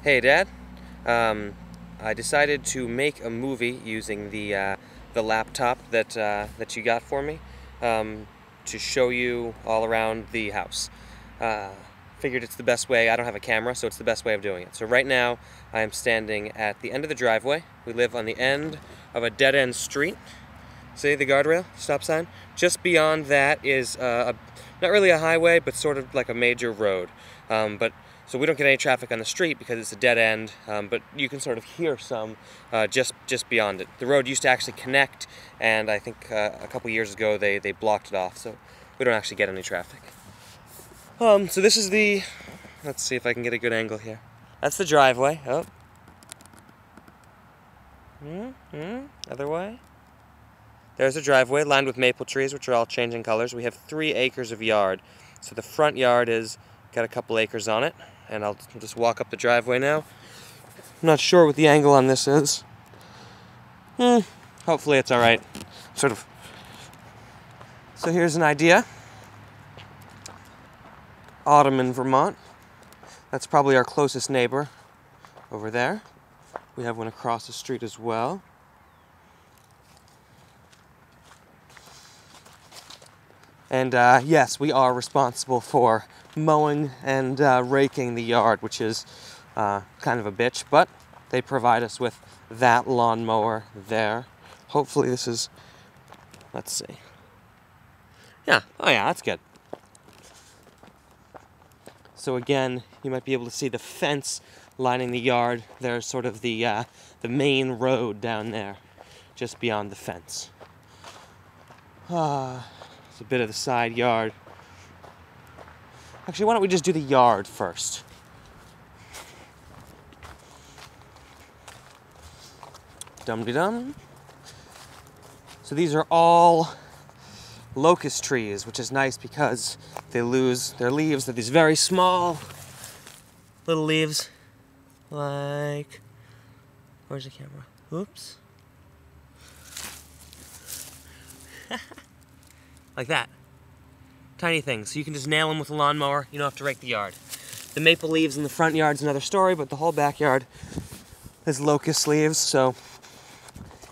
Hey, Dad. I decided to make a movie using the laptop that you got for me to show you all around the house. Uh, Figured it's the best way. I don't have a camera, so it's the best way of doing it. So right now, I am standing at the end of the driveway. We live on the end of a dead-end street. See the guardrail, stop sign? Just beyond that is not really a highway, but sort of like a major road. So we don't get any traffic on the street because it's a dead end, but you can sort of hear some just beyond it. The road used to actually connect, and I think a couple years ago they blocked it off, so we don't actually get any traffic. So this is let's see if I can get a good angle here. That's the driveway. Oh. Other way. There's a driveway lined with maple trees, which are all changing colors. We have 3 acres of yard. So the front yard is got a couple acres on it, and I'll just walk up the driveway now. I'm not sure what the angle on this is. Hopefully it's all right. Sort of. So here's an idea. Autumn in Vermont. That's probably our closest neighbor over there. We have one across the street as well. And yes, we are responsible for mowing and raking the yard, which is kind of a bitch, but they provide us with that lawnmower there. Hopefully this is, let's see. Yeah, oh yeah, that's good. So again, you might be able to see the fence lining the yard. There's sort of the main road down there, just beyond the fence. A bit of the side yard. Actually, why don't we just do the yard first? Dum-de-dum. So these are all locust trees, which is nice because they lose their leaves. They're these very small little leaves. Like, where's the camera? Oops. Like that. Tiny things. So you can just nail them with a lawnmower. You don't have to rake the yard. The maple leaves in the front yard's another story, but the whole backyard is locust leaves, so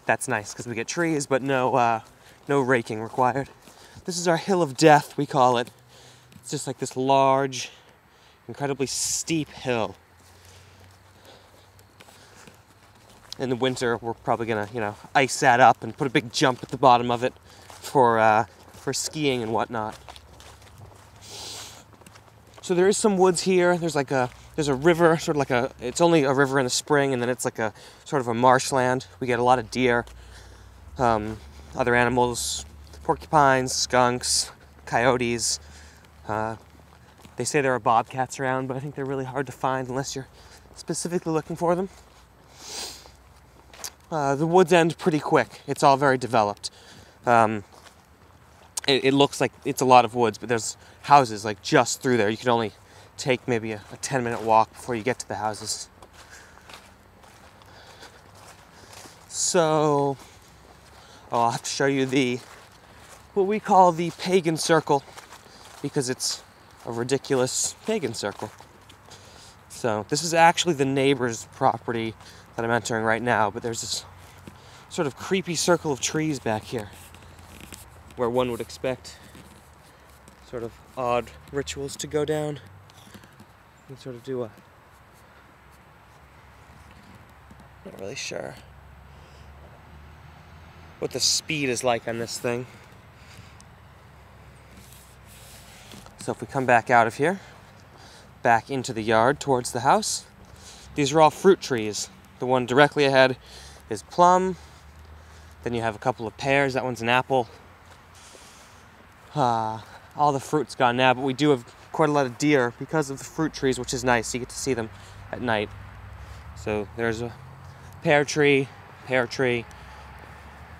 that's nice because we get trees, but no raking required. This is our hill of death, we call it. It's just like this large, incredibly steep hill. In the winter, we're probably gonna, ice that up and put a big jump at the bottom of it for skiing and whatnot. So there is some woods here. There's a river, sort of like it's only a river in the spring, and then it's like a sort of a marshland. We get a lot of deer, other animals, porcupines, skunks, coyotes. They say there are bobcats around, but I think they're really hard to find unless you're specifically looking for them. The woods end pretty quick. It's all very developed. It looks like it's a lot of woods, but there's houses like just through there. You can only take maybe a 10-minute walk before you get to the houses. So, I'll have to show you what we call the pagan circle, because it's a ridiculous pagan circle. So this is actually the neighbor's property that I'm entering right now, but there's this sort of creepy circle of trees back here where one would expect sort of odd rituals to go down. You can sort of do not really sure what the speed is like on this thing. So if we come back out of here, back into the yard towards the house, these are all fruit trees. The one directly ahead is plum. Then you have a couple of pears. That one's an apple. All the fruit's gone now, but we do have quite a lot of deer because of the fruit trees, which is nice. You get to see them at night. So there's a pear tree, pear tree,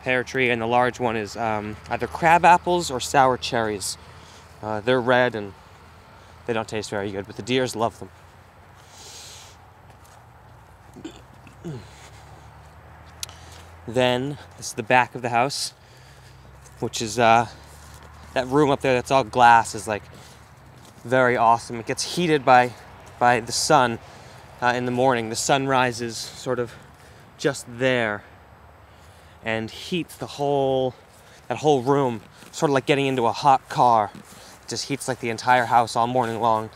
pear tree, and the large one is either crab apples or sour cherries. They're red and they don't taste very good, but the deers love them. Then, this is the back of the house, which is that room up there that's all glass is like very awesome. It gets heated by the sun, in the morning. The sun rises sort of just there and heats that whole room, sort of like getting into a hot car. It just heats like the entire house all morning long.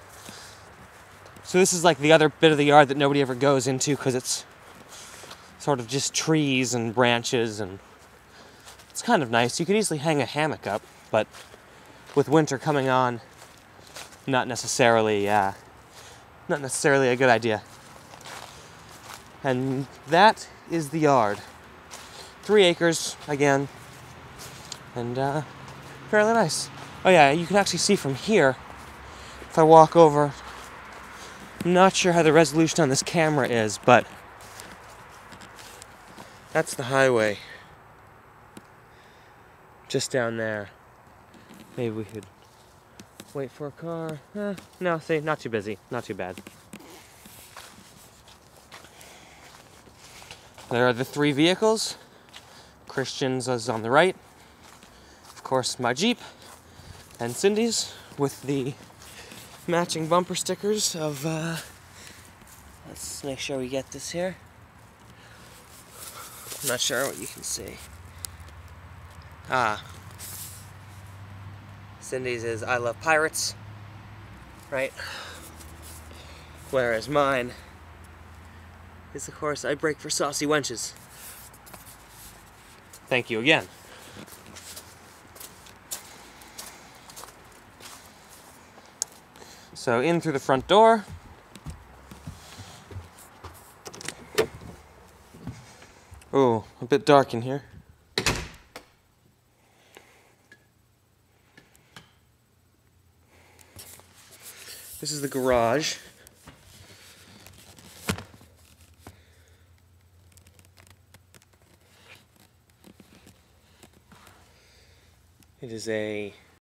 So this is like the other bit of the yard that nobody ever goes into because it's sort of just trees and branches, and it's kind of nice. You could easily hang a hammock up, but with winter coming on, not necessarily a good idea. And that is the yard. 3 acres again, and fairly nice. Oh yeah, you can actually see from here, if I walk over, I'm not sure how the resolution on this camera is, but that's the highway. Just down there. Maybe we could wait for a car. No, see, not too busy, not too bad. There are the 3 vehicles. Christian's is on the right. Of course, my Jeep and Cindy's with the matching bumper stickers of, let's make sure we get this here. I'm not sure what you can see. Cindy's is I love pirates, right? Whereas mine is, of course, I break for saucy wenches. Thank you again. So in through the front door. Oh, a bit dark in here. This is the garage. It is a